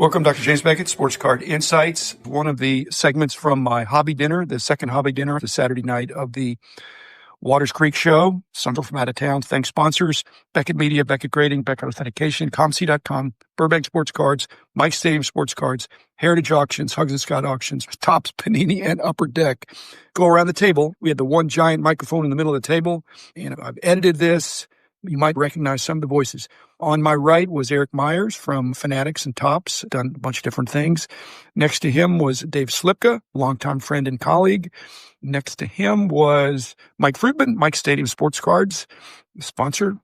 Welcome, Dr. James Beckett, Sports Card Insights. One of the segments from my hobby dinner, the second hobby dinner, the Saturday night of the Waters Creek Show. Some from out of town. Thanks sponsors, Beckett Media, Beckett Grading, Beckett Authentication, ComC.com, Burbank Sports Cards, Mike Stadium Sports Cards, Heritage Auctions, Hugs and Scott Auctions, Tops, Panini, and Upper Deck. Go around the table. We had the one giant microphone in the middle of the table, and I've edited this. You might recognize some of the voices. On my right was Eric Myers from Fanatics and Tops, done a bunch of different things. Next to him was Dave Slipka, longtime friend and colleague. Next to him was Mike Fruitman, Mike Stadium Sports Cards, sponsor.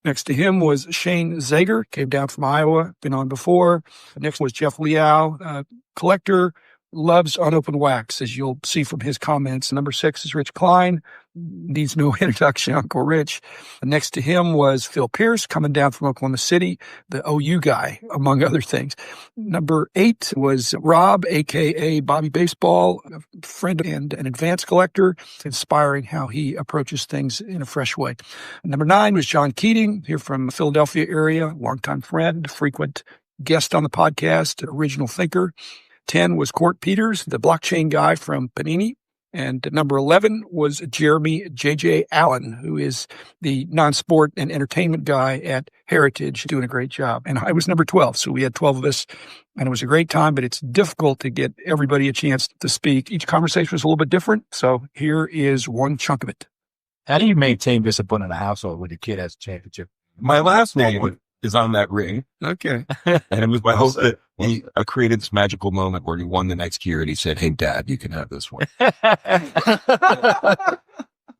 Next to him was Shane Zager, came down from Iowa, been on before. Next was Jeff Liao, collector, loves unopened wax, as you'll see from his comments. Number 6 is Rich Klein. Needs no introduction, Uncle Rich. Next to him was Phil Pierce, coming down from Oklahoma City, the OU guy, among other things. Number 8 was Rob, a.k.a. Bobby Baseball, a friend and an advanced collector, inspiring how he approaches things in a fresh way. Number 9 was John Keating, here from the Philadelphia area, longtime friend, frequent guest on the podcast, original thinker. 10 was Court Peters, the blockchain guy from Panini. And number 11 was Jeremy J.J. Allen, who is the non-sport and entertainment guy at Heritage, doing a great job. And I was number 12, so we had 12 of us, and it was a great time, but it's difficult to get everybody a chance to speak. Each conversation was a little bit different, so here is one chunk of it. How do you maintain discipline in a household when your kid has a championship? My last name is on that ring. Okay. And it was my hope that I created this magical moment where he won the next year and he said, "Hey, Dad, you can have this one."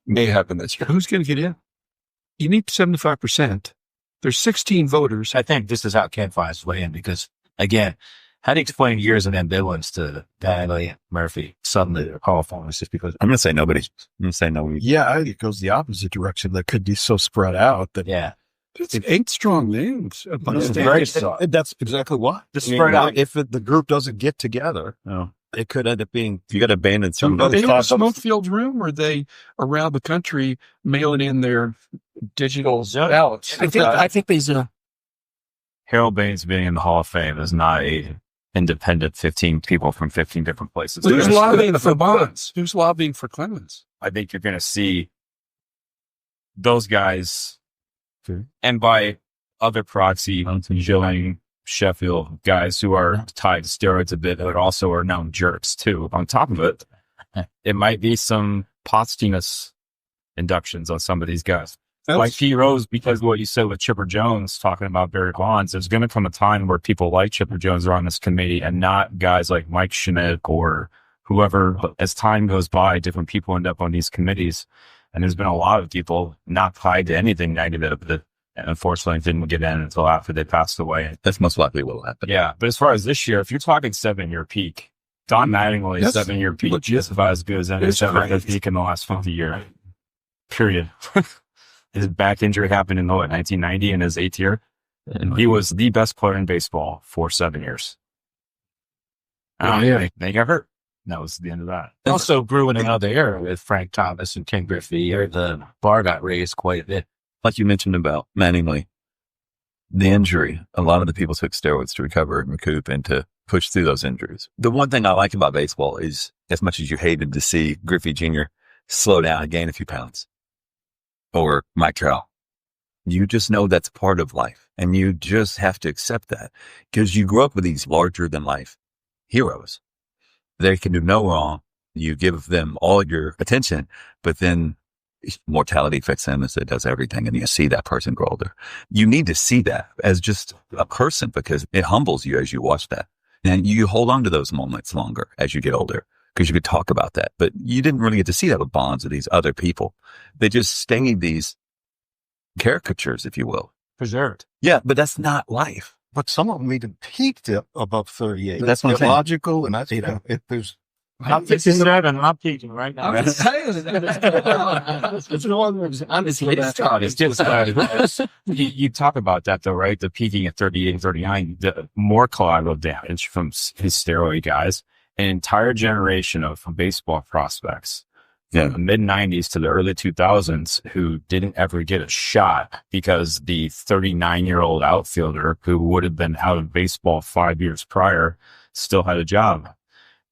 May happen this year. Who's going to get in? You need 75%. There's 16 voters. I think this is how Ken finds his way in because, again, how do you explain years of ambivalence to Bagley, Murphy, suddenly they're Hall of Famers just because? I'm going to say nobody. I'm going to say nobody. Yeah, I think it goes the opposite direction. That could be so spread out that It's 8 strong names. That's exactly why. Just spread out. If the group doesn't get together, it could end up being. You got to abandon some. Are they in a smoke-filled room, or are they around the country mailing in their digital ballots? I think these Harold Baines being in the Hall of Fame is not a independent 15 people from 15 different places. Who's lobbying for Bonds? Who's lobbying for Clemens? I think you're going to see those guys. And by other proxy, Gilling, Sheffield, guys who are tied to steroids a bit, but also are known jerks too. On top of it, it might be some posthumous inductions on some of these guys. Like P. Rose, because of what you said with Chipper Jones talking about Barry Bonds, there's going to come a time where people like Chipper Jones are on this committee and not guys like Mike Schmidt or whoever. As time goes by, different people end up on these committees. And there's been a lot of people not tied to anything negative that unfortunately didn't get in until after they passed away. That's most likely what will happen. Yeah. But as far as this year, if you're talking 7-year peak, Don Mattingly's 7-year peak is just about as good as any 7-year peak in the last 50 years. Period. His back injury happened in 1990 in his 8th year. And he was the best player in baseball for 7 years. Then he got hurt. That was the end of that. It also grew in another era with Frank Thomas and Ken Griffey. The bar got raised quite a bit. Like you mentioned about Mattingly, the injury, a lot of the people took steroids to recover and recoup and to push through those injuries. The one thing I like about baseball is, as much as you hated to see Griffey Jr. slow down and gain a few pounds, or Mike Trout, you just know that's part of life. And you just have to accept that because you grew up with these larger than life heroes. They can do no wrong. You give them all your attention, but then mortality affects them as it does everything. And you see that person grow older. You need to see that as just a person because it humbles you as you watch that. And you hold on to those moments longer as you get older because you could talk about that. But you didn't really get to see that with Bonds or these other people. They just stayed these caricatures, if you will. Preserved. Yeah, but that's not life. But some of them even peaked above 38. That's what I'm saying. Logical, and that's if there's. I'm 57 and I'm peaking right now. It's just, you talk about that though, right? The peaking at 38 and 39, the more collateral damage from his steroid guys, an entire generation of baseball prospects Yeah. the mid 90s to the early 2000s who didn't ever get a shot because the 39-year-old outfielder who would have been out of baseball 5 years prior still had a job.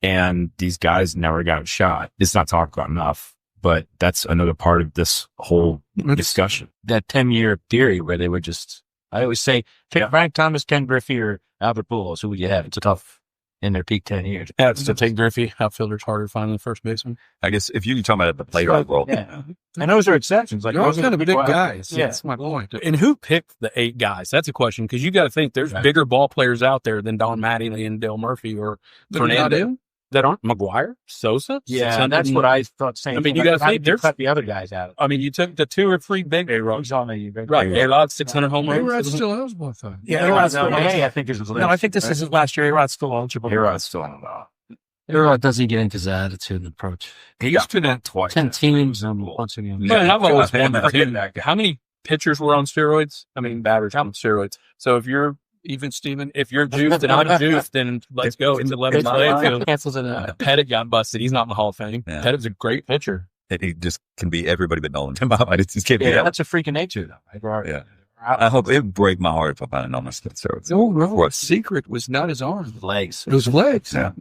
And these guys never got a shot. It's not talked about enough, but that's another part of this whole discussion. That 10-year theory where they were just, I always say, take Frank Thomas, Ken Griffey, or Albert Pujols. Who would you have? It's tough in their peak 10 years. Yeah, it's to take Griffey. Outfielder's harder to find than first baseman. I guess if you're talking about the player world, Yeah. And those are exceptions. Like, They're all those are kind of the big people- guys. Yeah. That's my point. And who picked the 8 guys? That's a question, because you got to think there's bigger ball players out there than Don Mattingly and Dale Murphy or Fernando that aren't McGuire, Sosa. Yeah, and that's what I thought saying. I mean, you gotta think there's there's- cut the other guys out. I mean, you took the 2 or 3 big Who's on the right. A-Rod, 600 home runs. A-Rod's still eligible, I thought. Yeah, A-Rod's no, still- hey, I think there's a No, I think this is his last year. A-Rod's still eligible. A-Rod's still on the A-Rod doesn't get into his attitude and approach. He's been at twice. 10 teams and once again. But I've always Yeah. wondered, how many pitchers were on steroids? I mean, batters on steroids. So if you're even Steven, if you're juiced and I'm juiced, then let's go. It's 11 playfield. Cancels it out. Pettit got busted. He's not in the Hall of Fame. Yeah. Pettit's a great pitcher. he just can be everybody but Nolan. I just can't be Yeah, that. that's a freak of nature, though. Yeah. I hope it would break my heart if I found an honest steroids. No, What? secret was not his arm. Legs. It was legs. Yeah.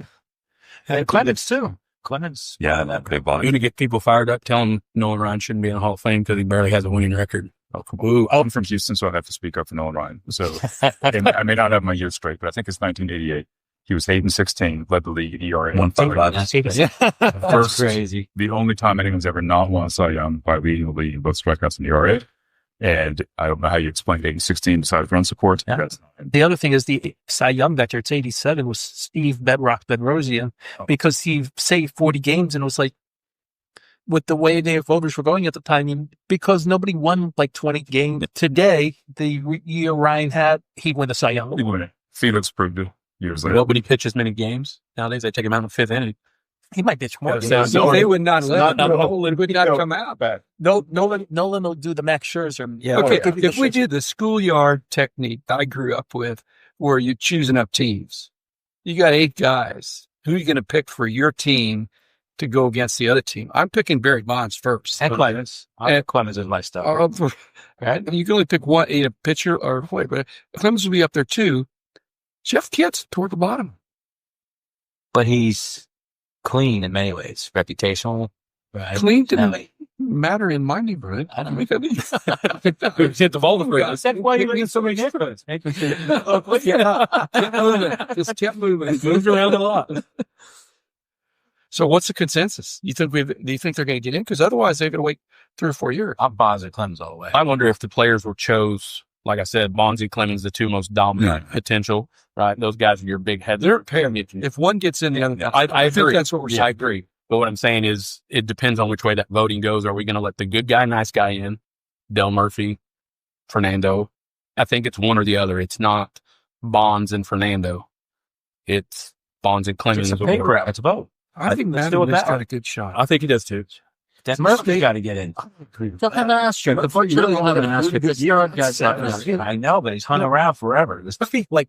And Clemens, too. Clemens. Yeah, that big You're body. going to get people fired up telling Nolan Ryan shouldn't be in the Hall of Fame because he barely has a winning record. Ooh, I'm from Houston, so I have to speak up for Nolan Ryan. So I may not have my years straight, but I think it's 1988. He was 8-16, led the league in ERA. 1.5. That's First, crazy. the only time anyone's ever not won a Cy Young by leading the league in both strikeouts and ERA. And I don't know how you explain 8-16 besides run support. Yeah. That's- The other thing is the Cy Young that year, it's 87, was Steve Bedrock Bedrosian because he saved 40 games and it was like, with the way the voters were going at the time, because nobody won like 20 games. Today, the year Ryan had, he won the Cy Young. He won it. Felix proved it years later. Nobody pitches many games. Nowadays, they take him out in the 5th inning. He might pitch more. Yeah, games. so They would not let not- him roll. It would not come out. Nolan will do the Max Scherzer. Yeah. Okay, Could be the if we Scherzer. did the schoolyard technique that I grew up with, where you're choosing up teams, you got 8 guys. Who are you going to pick for your team to go against the other team? I'm picking Barry Bonds first. And Clemens. Clemens is my stuff. Right? You can only pick one, a pitcher or wait, but Clemens will be up there too. Jeff Kitt's toward the bottom. But he's clean in many ways. Reputational. Right. Clean didn't Nelly. matter in my neighborhood. I don't know. Hit the ball for us. That's why you get so many neighborhoods. Just kept moving. Moved around a lot. So what's the consensus? Do you think they're going to get in? Because otherwise they're going to wait 3 or 4 years. I'm Bonds Clemens all the way. I wonder if the players were chose, like I said, Bonzi, Clemens, the 2 most dominant potential, right? Those guys are your big heads. They're paired. If one gets in, the other. I think agree. that's what we're saying. I agree. But what I'm saying is it depends on which way that voting goes. Are we going to let the good guy, nice guy in? Del Murphy, Fernando. I think it's one or the other. It's not Bonds and Fernando. It's Bonds and Clemens. It's a pay grab. It's a vote. I think let's do it Mattingly's that got way. a good shot. I think he does too. That Murphy's got to get in. They'll have an asterisk. Unfortunately, they'll have an asterisk. I know, but he's hung around forever. This Murphy, like,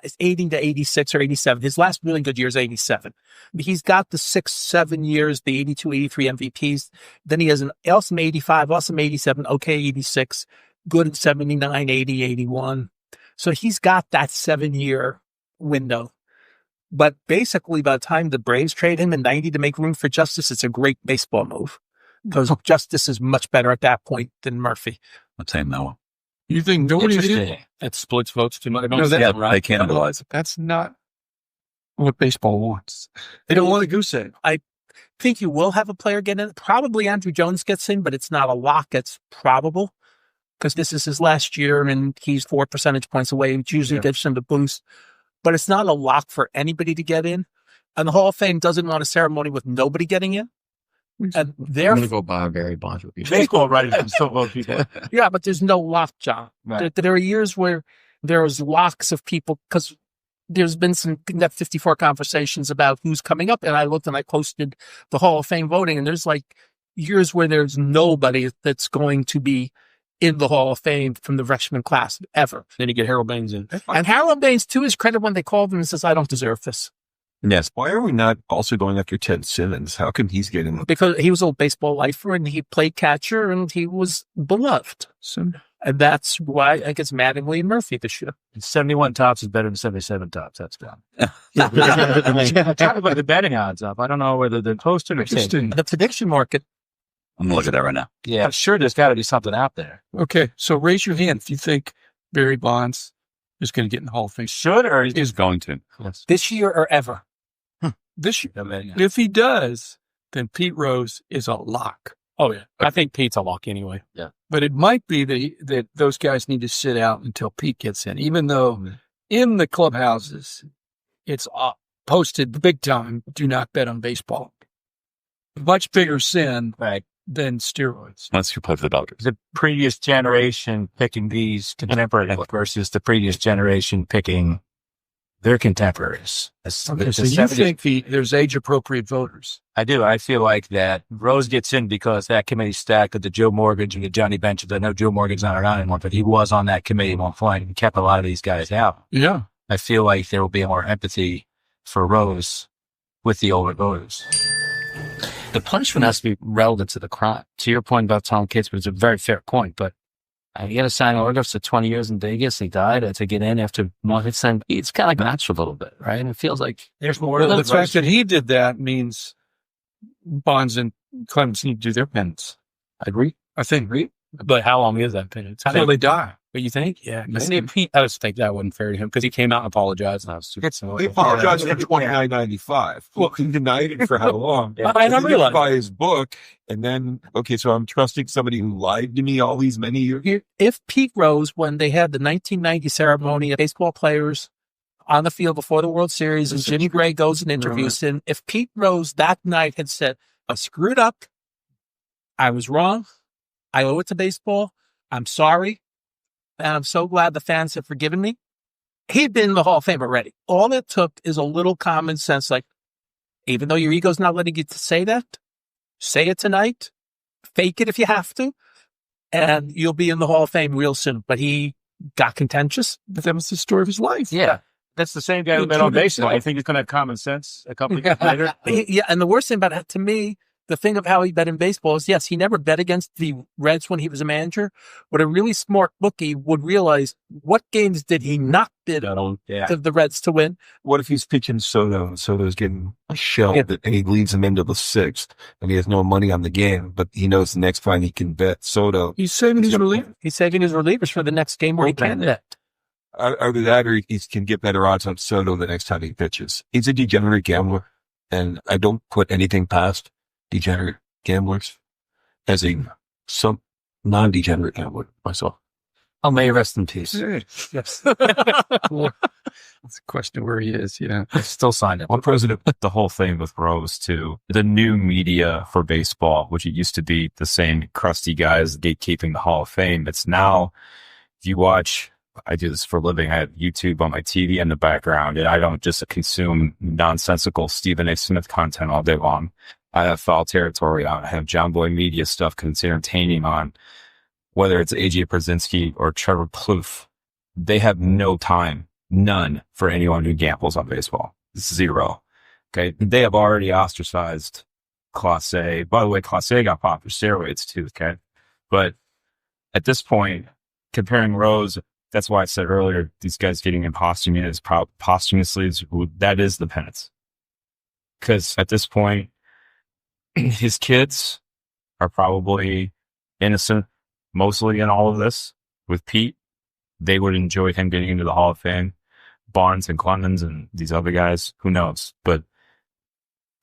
it's 80 to 86 or 87. His last really good year is 87. He's got the 6-7 years, the 82, 83 MVPs. Then he has an awesome 85, awesome 87, okay 86, good in 79, 80, 81. So he's got that 7-year window. But basically, by the time the Braves trade him in 90 to make room for Justice, it's a great baseball move because Justice is much better at that point than Murphy. I'm saying no. You think nobody did? interesting. It splits votes too much. No, that- Yeah, right? they cannibalize. That's not what baseball wants. They don't want a goose egg. I think you will have a player get in. Probably Andrew Jones gets in, but it's not a lock. It's probable because this is his last year and he's 4 percentage points away, which usually gives him the boost. But it's not a lock for anybody to get in. And the Hall of Fame doesn't want a ceremony with nobody getting in. And they're, I'm going to go buy a Barry Bonds with you. baseball writers can still vote people. yeah, but there's no lock, John. Right. There are years where there's locks of people because there's been some Net 54 conversations about who's coming up. And I looked and I posted the Hall of Fame voting. And there's like years where there's nobody that's going to be in the Hall of Fame from the freshman class ever. Then you get Harold Baines in. And Harold Baines, to his credit, when they called him and says, I don't deserve this. Yes. Why are we not also going after Ted Simmons? How come he's getting? Because he was a baseball lifer and he played catcher and he was beloved. So, and that's why I guess Mattingly and Murphy this year. 71 tops is better than 77 tops. That's fine. Talk about the betting odds up. I don't know whether they're posted or Interesting. The prediction market. I'm going to look at that right now. Yeah, I'm sure there's got to be something out there. Okay, so raise your hand if you think Barry Bonds is going to get in the Hall of Fame. Should or He's going to. yes. This year or ever. This year. No betting odds. If he does, then Pete Rose is a lock. Oh yeah, I think Pete's a lock anyway. But it might be that those guys need to sit out until Pete gets in, even though in the clubhouses it's posted big time, do not bet on baseball. Much bigger sin Right. than steroids. Let's go play for the Dodgers. The previous generation picking these contemporaries versus the previous generation picking their contemporaries. Okay, so you think there's age-appropriate voters. I do. I feel like that Rose gets in because that committee stacked with the Joe Morgans and the Johnny Benches. I know Joe Morgan's not around anymore, but he was on that committee at one point and kept a lot of these guys out. Yeah. I feel like there will be more empathy for Rose with the older voters. The punishment has to be relevant to the crime. To your point about Tom Kitzman, it's a very fair point, but you got to sign autographs for 20 years in Vegas. He died to get in after months. And it's kind of like matched a little bit, right? And it feels like there's more. Well, the fact that he did that means Bonds and Clemens need to do their penance. I agree. I think. But how long is that penance? Until they die. But you think? Yeah. I I just think that wasn't fair to him because he came out and apologized. And I was super He apologized for $29.95. Well, he denied it for how long? I don't realize. By his book, and then so I'm trusting somebody who lied to me all these many years. If Pete Rose, when they had the 1990 ceremony of baseball players on the field before the World Series, and Jimmy Gray goes and interviews him, if Pete Rose that night had said, I screwed up, I was wrong, I owe it to baseball, I'm sorry, and I'm so glad the fans have forgiven me, he'd been in the Hall of Fame already. All it took is a little common sense, like, even though your ego's not letting you to say that, say it tonight, fake it if you have to, and you'll be in the Hall of Fame real soon. But he got contentious. But that was the story of his life. Yeah. That's the same guy who bet on baseball. I think he's going to have common sense a couple of years later. Yeah, and the worst thing about it, to me, the thing of how he bet in baseball is, yes, he never bet against the Reds when he was a manager, but a really smart bookie would realize what games did he not bid on the Reds to win. What if he's pitching Soto and Soto's getting shelled and he leads him into the sixth and he has no money on the game, but he knows the next time he can bet Soto. He's saving his relief. He's saving his relievers for the next game where he can't bet. Either that or he can get better odds on Soto the next time he pitches. He's a degenerate gambler, and I don't put anything past degenerate gamblers as some non-degenerate gambler myself. Oh, may he rest in peace. Yes. It's a question where he is, yeah. Still signed it. Well, President, the whole thing with Rose too, the new media for baseball, which it used to be the same crusty guys gatekeeping the Hall of Fame. It's now, if you watch, I do this for a living. I have YouTube on my TV in the background, and I don't just consume nonsensical Stephen A. Smith content all day long. I have Foul Territory on. I have John Boy Media stuff because it's entertaining on. Whether it's AJ Brzezinski or Trevor Plouffe, they have no time, none, for anyone who gambles on baseball. Zero. Okay. They have already ostracized Class A. By the way, Class A got popped for steroids too. Okay. But at this point, comparing Rose, that's why I said earlier, these guys getting in posthumously, that is the penance. Because at this point, his kids are probably innocent, mostly in all of this. With Pete, they would enjoy him getting into the Hall of Fame. Barnes and Clemens and these other guys, who knows? But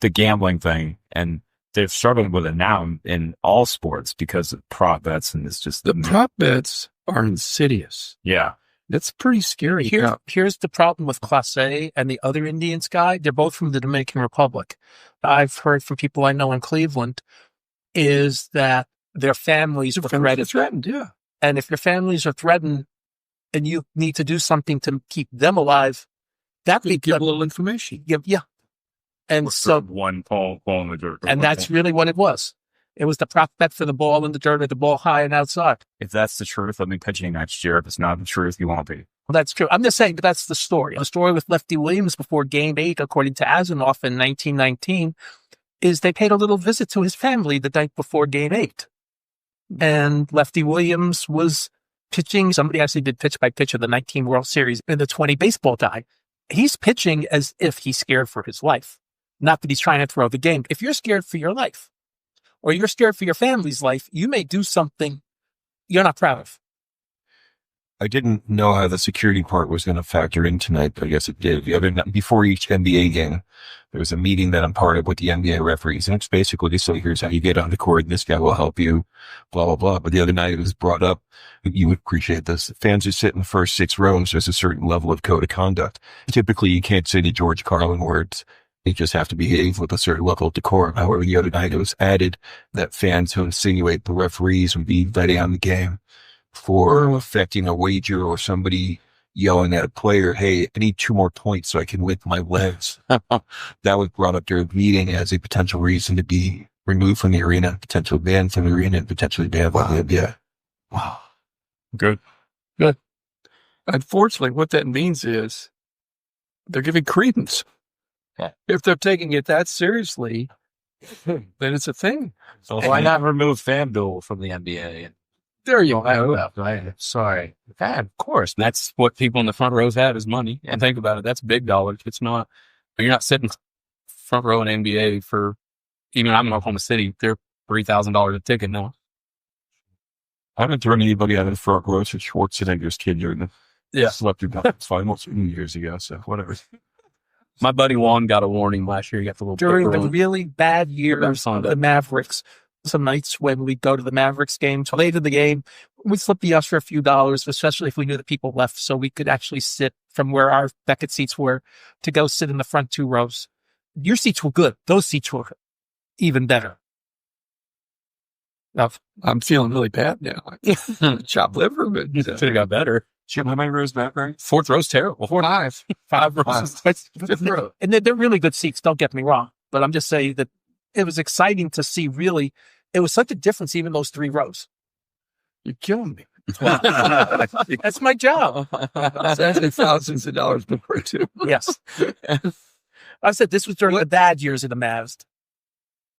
the gambling thing, and they're struggling with it now in all sports because of prop bets, and it's just the prop bets are insidious. Yeah. That's pretty scary. Here's the problem with Class A and the other Indians guy. They're both from the Dominican Republic. I've heard from people I know in Cleveland is that their families are threatened. Yeah. And if your families are threatened and you need to do something to keep them alive, that could give a little information. Yeah. And so one ball in the dirt. And that's really what it was. It was the prop bet for the ball in the dirt or the ball high and outside. If that's the truth, I'll be pitching next year. If it's not the truth, you won't be. Well, that's true. I'm just saying, but that's the story. The story with Lefty Williams before Game 8, according to Asimov in 1919, is they paid a little visit to his family the night before Game 8. And Lefty Williams was pitching. Somebody actually did pitch by pitch of the 19 World Series in the 20 baseball die. He's pitching as if he's scared for his life. Not that he's trying to throw the game. If you're scared for your life or you're scared for your family's life, you may do something you're not proud of. I didn't know how the security part was going to factor in tonight, but I guess it did. The other night, before each NBA game, there was a meeting that I'm part of with the NBA referees, and it's basically just like, here's how you get on the court, and this guy will help you, blah, blah, blah. But the other night it was brought up, you would appreciate this, fans who sit in the first 6 rows, there's a certain level of code of conduct. Typically, you can't say the George Carlin words. You just have to behave with a certain level of decorum. However, the other night it was added that fans who insinuate the referees would be betting on the game for affecting a wager, or somebody yelling at a player, hey, I need 2 more points so I can lift my legs. That was brought up during the meeting as a potential reason to be removed from the arena, potentially banned from the arena, and potentially banned by the NBA. Wow. Good. Unfortunately, what that means is they're giving credence. Yeah. If they're taking it that seriously, then it's a thing. So why not remove FanDuel from the NBA? There you go. Sorry. Yeah, of course. And that's what people in the front rows have is money. And think about it. That's big dollars. It's not, you're not sitting front row in NBA for, even I'm in Oklahoma City, they're $3,000 a ticket now. I haven't thrown anybody out of the front row since Schwarzenegger's kid during the Selected Finals years ago, so whatever. My buddy Juan got a warning last year. He got the little During paper the on. really bad years of the Mavericks, some nights when we go to the Mavericks game, so late in the game, we'd slip the us for a few dollars, especially if we knew the people left, so we could actually sit from where our Beckett seats were to go sit in the front 2 rows. Your seats were good. Those seats were even better. Now, I'm feeling really bad now. Chopped liver, but Should have got better. Jim, how many rows back, right? 4th row's terrible. 5. 5 rows. Fifth row. And they're really good seats, don't get me wrong, but I'm just saying that it was exciting to see, really. It was such a difference, even those 3 rows. You're killing me. That's my job. It's actually thousands of dollars before, too. Yes. I said this was during the bad years of the Mavs.